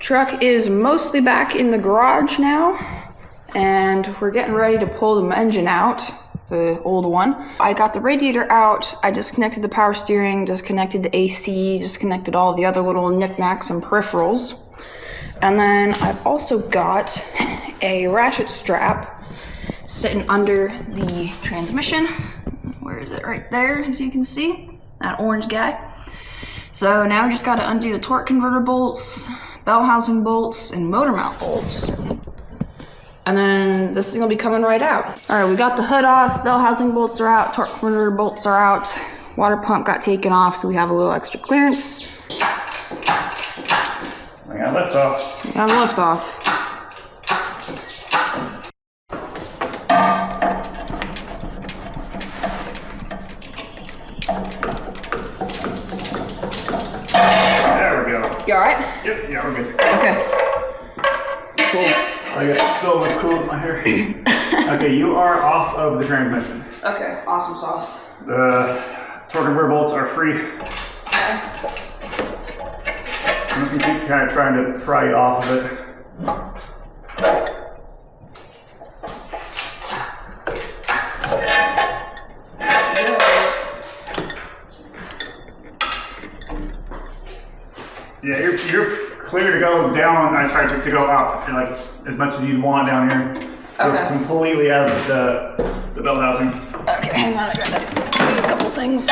Truck is mostly back in the garage now, and we're getting ready to pull the engine out, the old one. I got the radiator out, I disconnected the power steering, disconnected the AC, disconnected all the other little knickknacks and peripherals. And then I've also got a ratchet strap sitting under the transmission. Where is it? Right there, as you can see, that orange guy. So now we just gotta undo the torque converter bolts, bell housing bolts, and motor mount bolts. And then this thing will be coming right out. All right, we got the hood off, bell housing bolts are out, torque converter bolts are out, water pump got taken off, so we have a little extra clearance. We got lift off. We got lift off. There we go. You all right? Yep, yeah, we're good. Okay. Cool. I got so much cool in my hair. Okay, you are off of the transmission. Okay, awesome sauce. The torque converter bolts are free. Okay. I'm just gonna keep kind of trying to pry you off of it. Yeah, you're clear to go down. I tried to go up, and like as much as you'd want down here. Okay. You're completely out of the belt housing. Okay, hang on, I gotta do a couple things.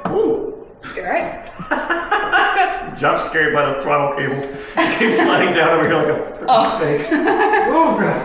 Ooh. You alright? Jump scared by the throttle cable. It keeps sliding down over here like a freaking snake. Oh god.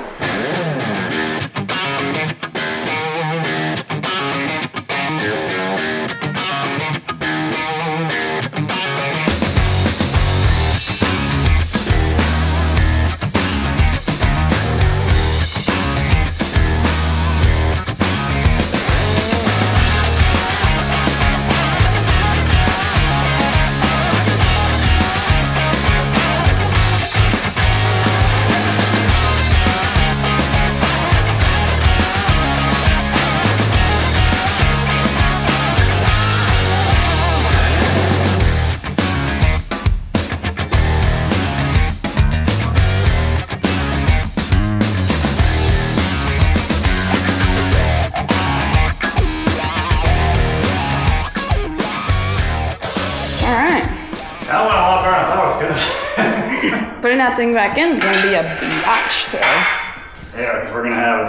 That went a lot better than I thought it was gonna. Putting that thing back in is gonna be a biatch though. Yeah, because we're gonna have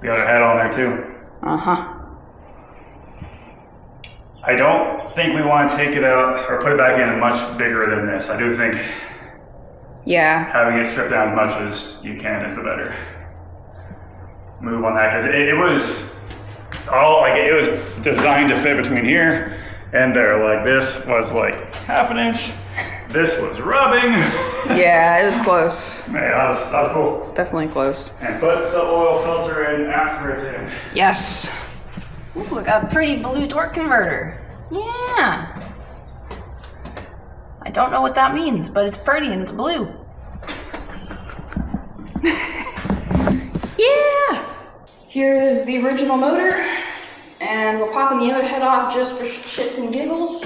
the other head on there too. Uh-huh. I don't think we want to take it out or put it back in much bigger than this. I do think having it stripped down as much as you can is the better move on that, because it was all like it was designed to fit between here and there. Like this was like half an inch. This was rubbing. Yeah, it was close. Yeah, that was cool. Definitely close. And put the oil filter in after it's in. Yes. Ooh, look, a pretty blue torque converter. Yeah. I don't know what that means, but it's pretty and it's blue. Yeah. Here is the original motor, and we're popping the other head off just for shits and giggles.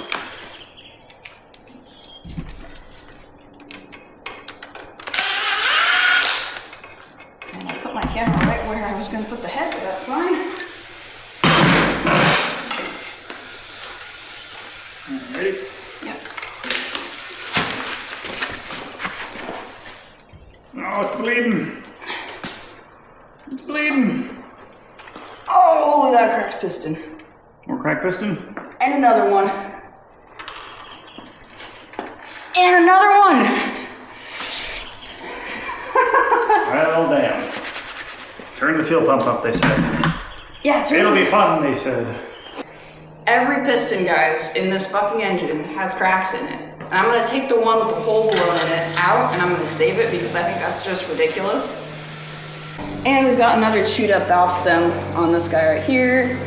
And I put my camera right where I was going to put the head, but that's fine. Ready? Yep. Oh, it's bleeding. It's bleeding. Oh, we got a cracked piston. More cracked piston? And another one. And another one! Well, damn. Turn the fuel pump up, they said. Yeah, it'll be fun, they said. Every piston, guys, in this fucking engine has cracks in it. And I'm gonna take the one with the hole blown in it out, and I'm gonna save it because I think that's just ridiculous. And we've got another chewed up valve stem on this guy right here.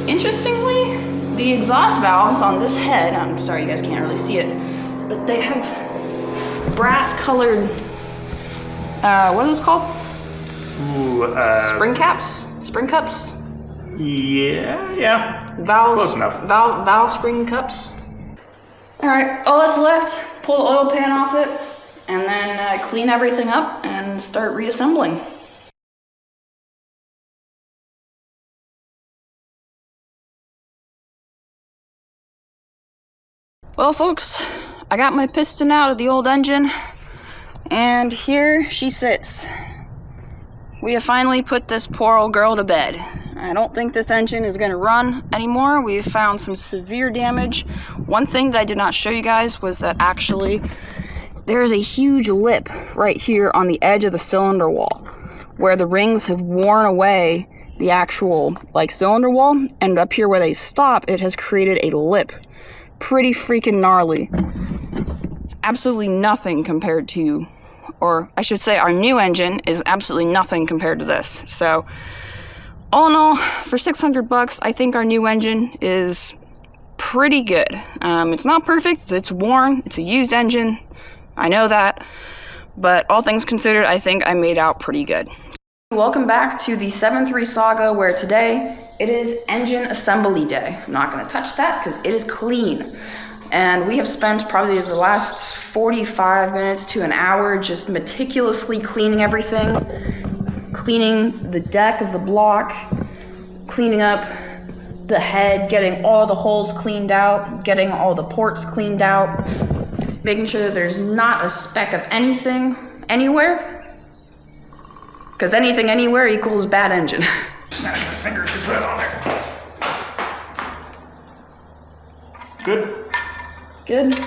Interestingly, the exhaust valves on this head, I'm sorry you guys can't really see it, but they have brass colored, what are those called? Ooh, Spring caps? Spring cups? Yeah. Close enough. Valve spring cups. All right, all that's left, pull the oil pan off it, and then clean everything up and start reassembling. Well, folks, I got my piston out of the old engine, and here she sits. We have finally put this poor old girl to bed. I don't think this engine is going to run anymore. We've found some severe damage. One thing that I did not show you guys was that actually there is a huge lip right here on the edge of the cylinder wall where the rings have worn away the actual cylinder wall, and up here where they stop, it has created a lip. Pretty freaking gnarly. Absolutely nothing compared to, or I should say our new engine is absolutely nothing compared to this. So all in all, for $600, I think our new engine is pretty good. It's not perfect, it's worn, it's a used engine, I know that, but all things considered, I think I made out pretty good. Welcome back to the 7.3 Saga, where today it is engine assembly day. I'm not going to touch that because it is clean. And we have spent probably the last 45 minutes to an hour just meticulously cleaning everything. Cleaning the deck of the block, cleaning up the head, getting all the holes cleaned out, getting all the ports cleaned out, making sure that there's not a speck of anything anywhere. Because anything anywhere equals bad engine. Snap my fingers to put it on there. Good? Good.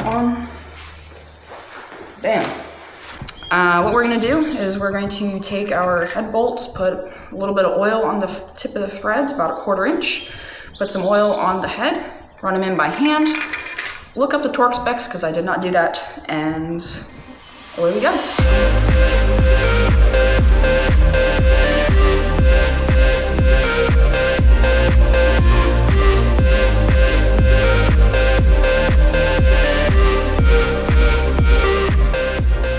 On. Bam. What we're going to do is we're going to take our head bolts, put a little bit of oil on the tip of the threads, about 1/4 inch, put some oil on the head, run them in by hand, look up the torque specs because I did not do that, and away we go.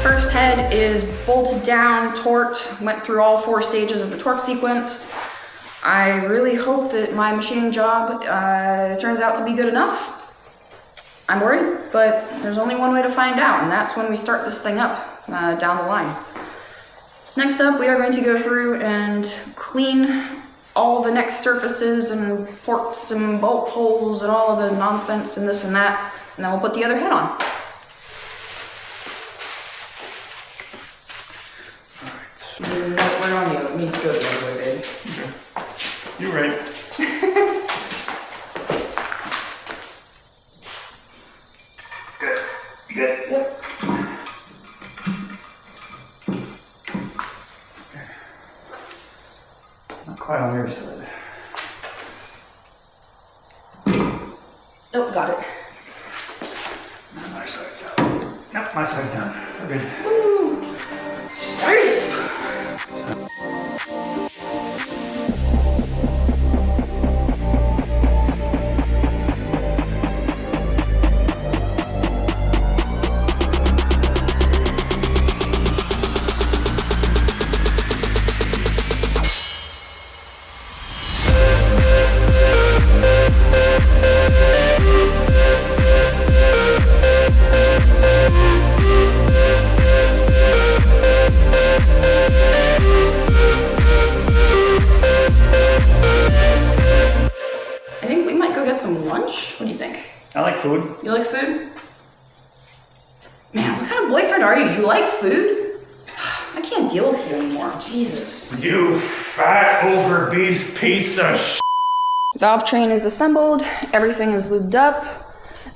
First head is bolted down, torqued, went through all 4 stages of the torque sequence. I really hope that my machining job turns out to be good enough. I'm worried, but there's only one way to find out, and that's when we start this thing up down the line. Next up, we are going to go through and clean all the next surfaces and ports and bolt holes and all of the nonsense and this and that, and then we'll put the other head on. We're on you. It needs to go the other way, baby. Okay. You're right. Good. You good? Yep. Not quite on your side. Nope, got it. No, my side's out. Nope, my side's down. We're good. Woo. Safe. I like food. You like food? Man, what kind of boyfriend are you? Do you like food? I can't deal with you anymore. Jesus. You fat, obese piece of shit. Valve train is assembled. Everything is lubed up.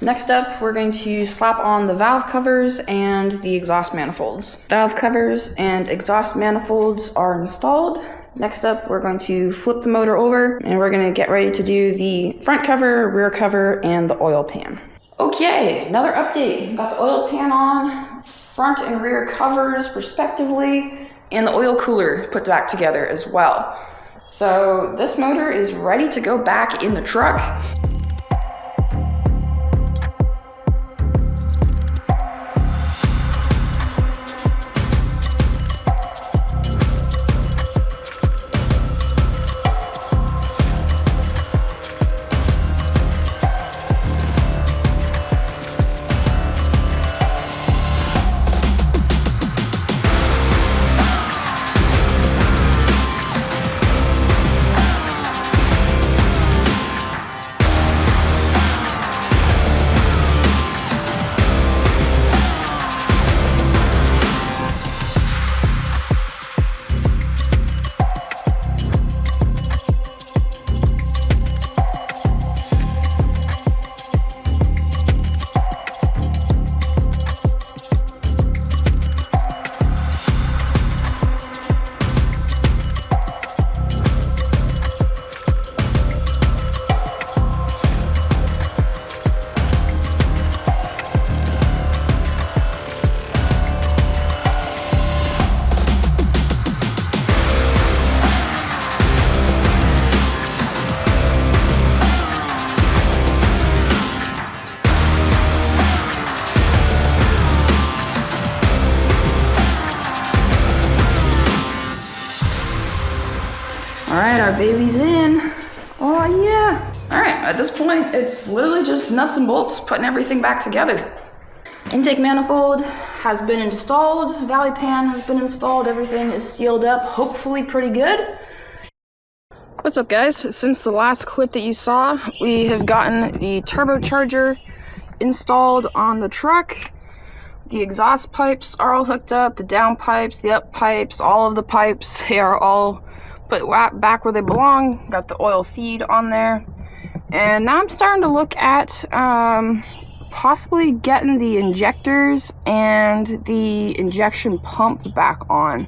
Next up, we're going to slap on the valve covers and the exhaust manifolds. Valve covers and exhaust manifolds are installed. Next up, we're going to flip the motor over and we're going to get ready to do the front cover, rear cover, and the oil pan. Okay, another update. Got the oil pan on, front and rear covers respectively, and the oil cooler put back together as well. So this motor is ready to go back in the truck. our baby's in. Oh yeah. All right, at this point, it's literally just nuts and bolts, putting everything back together. Intake manifold has been installed, valley pan has been installed, everything is sealed up, hopefully pretty good. What's up guys? Since the last clip that you saw, we have gotten the turbocharger installed on the truck. The exhaust pipes are all hooked up, the down pipes, the up pipes, all of the pipes, they are all put back where they belong. Got the oil feed on there. And now I'm starting to look at possibly getting the injectors and the injection pump back on.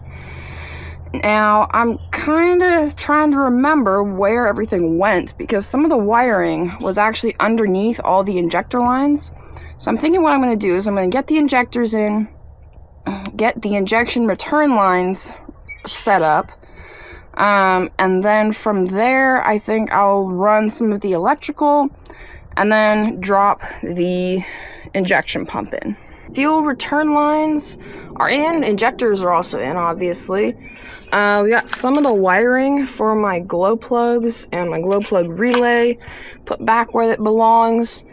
Now, I'm kind of trying to remember where everything went because some of the wiring was actually underneath all the injector lines. So I'm thinking what I'm going to do is I'm going to get the injectors in, get the injection return lines set up, and then from there I think I'll run some of the electrical and then drop the injection pump in. Fuel return lines are in, injectors are also in, obviously. We got some of the wiring for my glow plugs and my glow plug relay put back where it belongs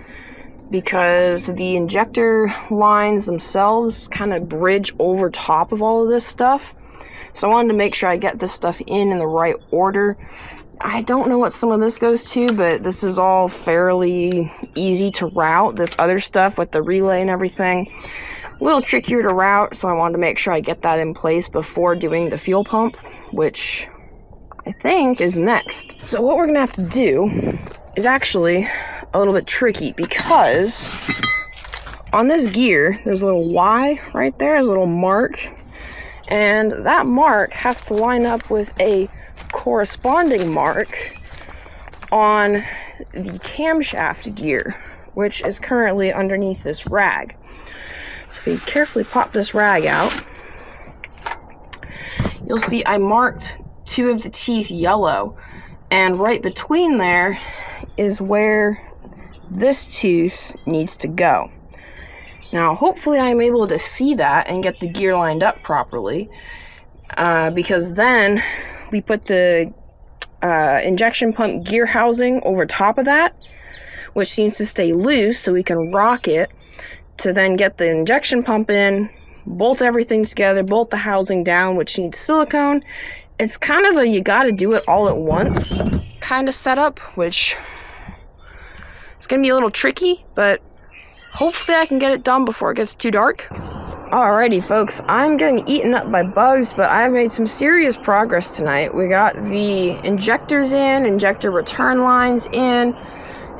because the injector lines themselves kind of bridge over top of all of this stuff. So I wanted to make sure I get this stuff in the right order. I don't know what some of this goes to, but this is all fairly easy to route. This other stuff with the relay and everything, a little trickier to route, so I wanted to make sure I get that in place before doing the fuel pump, which I think is next. So what we're gonna have to do is actually a little bit tricky because on this gear, there's a little Y right there, there's a little mark, and that mark has to line up with a corresponding mark on the camshaft gear, which is currently underneath this rag. So if you carefully pop this rag out, you'll see I marked two of the teeth yellow, and right between there is where this tooth needs to go. Now hopefully I'm able to see that and get the gear lined up properly, because then we put the injection pump gear housing over top of that, which needs to stay loose so we can rock it to then get the injection pump in, bolt everything together, bolt the housing down, which needs silicone. It's kind of a you gotta do it all at once kind of setup, which is gonna be a little tricky, but hopefully I can get it done before it gets too dark. Alrighty folks, I'm getting eaten up by bugs, but I've made some serious progress tonight. We got the injectors in, injector return lines in,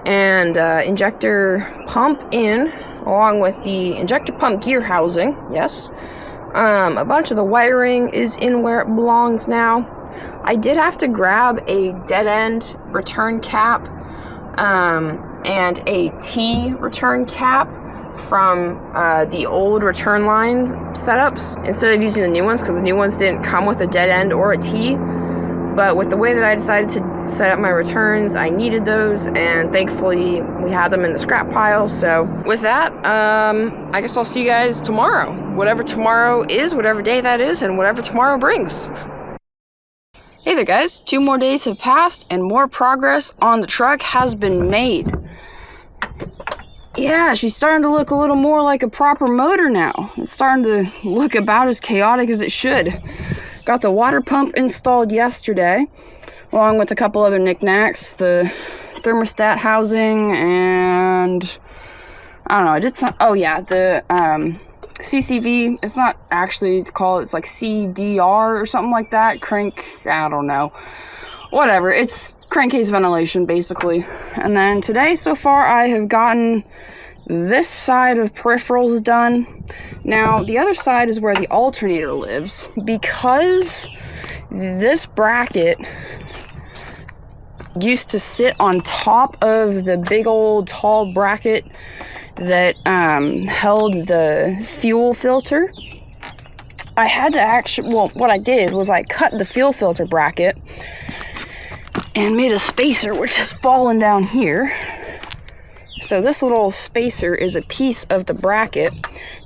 and injector pump in, along with the injector pump gear housing, yes. A bunch of the wiring is in where it belongs now. I did have to grab a dead end return cap and a T return cap from the old return line setups instead of using the new ones, because the new ones didn't come with a dead end or a T. But with the way that I decided to set up my returns, I needed those, and thankfully we had them in the scrap pile. So with that, I guess I'll see you guys tomorrow. Whatever tomorrow is, whatever day that is, and whatever tomorrow brings. Hey there guys, 2 more days have passed and more progress on the truck has been made. Yeah, she's starting to look a little more like a proper motor now. It's starting to look about as chaotic as it should. Got the water pump installed yesterday, along with a couple other knickknacks, the thermostat housing, and I don't know, I did some, oh yeah, the CCV, it's not actually, it's like CDR or something like that, crank, I don't know, whatever, it's crankcase ventilation basically. And then today so far I have gotten this side of peripherals done. Now the other side is where the alternator lives, because this bracket used to sit on top of the big old tall bracket that held the fuel filter. I had to actually, well, what I did was I cut the fuel filter bracket and made a spacer, which has fallen down here. So this little spacer is a piece of the bracket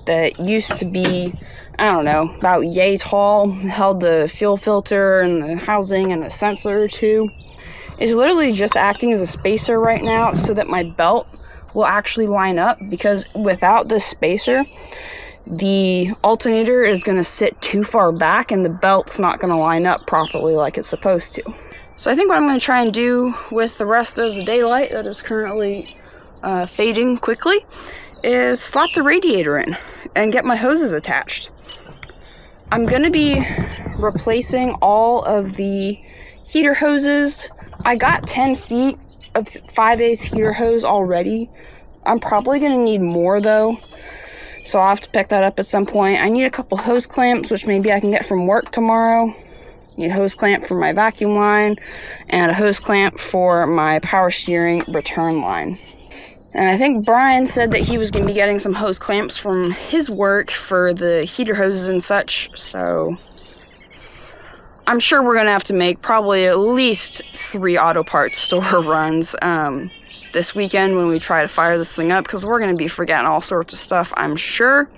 that used to be, I don't know, about yay tall, held the fuel filter and the housing and a sensor or two. It's literally just acting as a spacer right now so that my belt will actually line up, because without this spacer, the alternator is going to sit too far back and the belt's not going to line up properly like it's supposed to. So I think what I'm going to try and do with the rest of the daylight that is currently fading quickly is slap the radiator in and get my hoses attached. I'm going to be replacing all of the heater hoses. I got 10 feet of 5/8 heater hose already. I'm probably going to need more though, so I'll have to pick that up at some point. I need a couple hose clamps, which maybe I can get from work tomorrow. Need a hose clamp for my vacuum line and a hose clamp for my power steering return line. And I think Brian said that he was going to be getting some hose clamps from his work for the heater hoses and such, so I'm sure we're going to have to make probably at least 3 auto parts store runs this weekend when we try to fire this thing up, because we're going to be forgetting all sorts of stuff, I'm sure.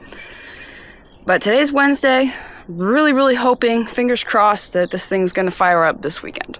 But today's Wednesday. Really hoping, fingers crossed, that this thing's going to fire up this weekend.